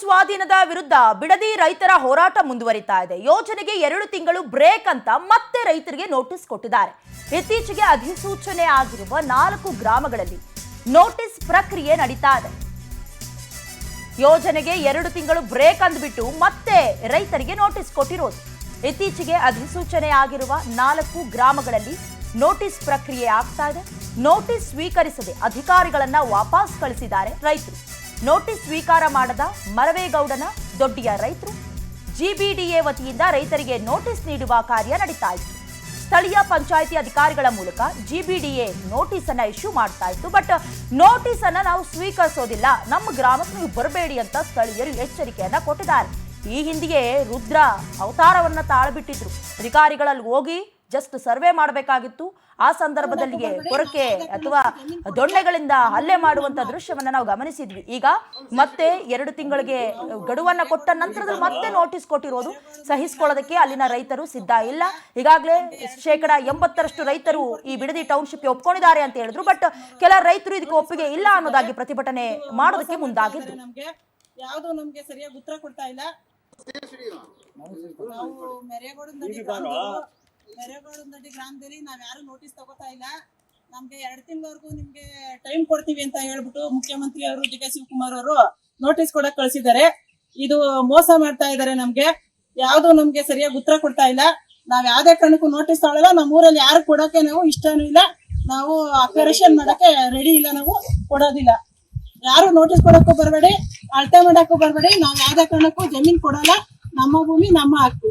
ಸ್ವಾಧೀನದ ವಿರುದ್ಧ ಬಿಡದಿ ರೈತರ ಹೋರಾಟ ಮುಂದುವರಿತಾ ಇದೆ. ಯೋಜನೆಗೆ 2 ತಿಂಗಳು ಬ್ರೇಕ್ ಅಂತ ಮತ್ತೆ ರೈತರಿಗೆ ನೋಟಿಸ್ ಕೊಟ್ಟಿದ್ದಾರೆ. ಇತ್ತೀಚೆಗೆ ಅಧಿಸೂಚನೆ ಆಗಿರುವ 4 ಗ್ರಾಮಗಳಲ್ಲಿ ನೋಟಿಸ್ ಪ್ರಕ್ರಿಯೆ ನಡೀತಾ ಇದೆ. ಯೋಜನೆಗೆ 2 ತಿಂಗಳು ಬ್ರೇಕ್ ಅಂದ್ಬಿಟ್ಟು ಮತ್ತೆ ರೈತರಿಗೆ ನೋಟಿಸ್ ಕೊಟ್ಟಿರೋದು. ಇತ್ತೀಚೆಗೆ ಅಧಿಸೂಚನೆ ಆಗಿರುವ 4 ಗ್ರಾಮಗಳಲ್ಲಿ ನೋಟಿಸ್ ಪ್ರಕ್ರಿಯೆ ಆಗ್ತಾ ಇದೆ. ನೋಟಿಸ್ ಸ್ವೀಕರಿಸದೆ ಅಧಿಕಾರಿಗಳನ್ನ ವಾಪಸ್ ಕಳಿಸಿದ್ದಾರೆ ರೈತರು. ನೋಟಿಸ್ ಸ್ವೀಕಾರ ಮಾಡದ ಮರವೇಗೌಡನ ದೊಡ್ಡಿಯ ರೈತರು ಜಿಬಿಡಿಎ ವತಿಯಿಂದ ರೈತರಿಗೆ ನೋಟಿಸ್ ನೀಡುವ ಕಾರ್ಯ ನಡೀತಾ ಇತ್ತು. ಸ್ಥಳೀಯ ಪಂಚಾಯಿತಿ ಅಧಿಕಾರಿಗಳ ಮೂಲಕ ಜಿಬಿಡಿಎ ನೋಟಿಸ್ ಅನ್ನ ಇಶ್ಯೂ ಮಾಡ್ತಾ ಇತ್ತು. ಬಟ್ ನೋಟಿಸ್ ಅನ್ನ ನಾವು ಸ್ವೀಕರಿಸೋದಿಲ್ಲ, ನಮ್ಮ ಗ್ರಾಮಕ್ಕೆ ನೀವು ಬರಬೇಡಿ ಅಂತ ಸ್ಥಳೀಯರು ಎಚ್ಚರಿಕೆಯನ್ನ ಕೊಟ್ಟಿದ್ದಾರೆ. ಈ ಹಿಂದೆಯೇ ರುದ್ರ ಅವತಾರವನ್ನ ತಾಳ್ಬಿಟ್ಟಿದ್ರು. ಅಧಿಕಾರಿಗಳಲ್ಲಿ ಹೋಗಿ ಜಸ್ಟ್ ಸರ್ವೆ ಮಾಡಬೇಕಾಗಿತ್ತು. ಆ ಸಂದರ್ಭದಲ್ಲಿಯೇ ಕೊರಕೆ ಅಥವಾ ದೊಣ್ಣೆಗಳಿಂದ ಹಲ್ಲೆ ಮಾಡುವಂತ ದೃಶ್ಯವನ್ನ ನಾವು ಗಮನಿಸಿದ್ವಿ. ಈಗ ಮತ್ತೆ 2 ತಿಂಗಳಿಗೆ ಗಡುವನ್ನ ಕೊಟ್ಟ ನಂತರದಲ್ಲಿ ಮತ್ತೆ ನೋಟಿಸ್ ಕೊಟ್ಟಿರೋದು ಸಹಿಸಿಕೊಳ್ಳೋದಕ್ಕೆ ಅಲ್ಲಿನ ರೈತರು ಸಿದ್ಧ ಇಲ್ಲ. ಈಗಾಗಲೇ 80% ರೈತರು ಈ ಬಿಡದಿ ಟೌನ್ಶಿಪ್ಗೆ ಒಪ್ಕೊಂಡಿದ್ದಾರೆ ಅಂತ ಹೇಳಿದ್ರು. ಬಟ್ ಕೆಲ ರೈತರು ಇದಕ್ಕೆ ಒಪ್ಪಿಗೆ ಇಲ್ಲ ಅನ್ನೋದಾಗಿ ಪ್ರತಿಭಟನೆ ಮಾಡೋದಕ್ಕೆ ಮುಂದಾಗಿದ್ರು. ಯಾವುದು ನಮ್ಗೆ ಸರಿಯಾಗಿ ಉತ್ತರ ಕೊಡ್ತಾ ಇಲ್ಲ. ನಾವು ಮೆರೇಗೌಡನಹಳ್ಳಿ ಗ್ರಾಮದಲ್ಲಿ ನಾವ್ ಯಾರು ನೋಟಿಸ್ ತಗೋತಾ ಇಲ್ಲ. ನಮ್ಗೆ 2 ತಿಂಗಳವರೆಗೂ ನಿಮ್ಗೆ ಟೈಮ್ ಕೊಡ್ತೀವಿ ಅಂತ ಹೇಳ್ಬಿಟ್ಟು ಮುಖ್ಯಮಂತ್ರಿ ಅವರು ಡಿ ಕೆ ಶಿವಕುಮಾರ್ ಅವರು ನೋಟಿಸ್ ಕೊಡಕ್ ಕಳಿಸಿದ್ದಾರೆ. ಇದು ಮೋಸ ಮಾಡ್ತಾ ಇದಾರೆ. ನಮ್ಗೆ ಯಾವ್ದು ನಮ್ಗೆ ಸರಿಯಾಗಿ ಉತ್ತರ ಕೊಡ್ತಾ ಇಲ್ಲ. ನಾವ್ ಯಾವ್ದೇ ಕಾರಣಕ್ಕೂ ನೋಟಿಸ್ ತಗೊಳ್ಳಲ್ಲ. ನಮ್ಮ ಊರಲ್ಲಿ ಯಾರು ಕೊಡಕ್ಕೆ ನಾವು ಇಷ್ಟನೂ ಇಲ್ಲ. ನಾವು ಅಕ್ವರೇಷನ್ ಮಾಡಕ್ಕೆ ರೆಡಿ ಇಲ್ಲ. ನಾವು ಕೊಡೋದಿಲ್ಲ. ಯಾರು ನೋಟಿಸ್ ಕೊಡಕ್ಕೂ ಬರಬೇಡಿ, ಅಳತೆ ಮಾಡಕ್ಕೂ ಬರಬೇಡಿ. ನಾವ್ ಯಾವ್ದೇ ಕಾರಣಕ್ಕೂ ಜಮೀನ್ ಕೊಡಲ್ಲ. ನಮ್ಮ ಭೂಮಿ ನಮ್ಮ ಹಕ್ಕು.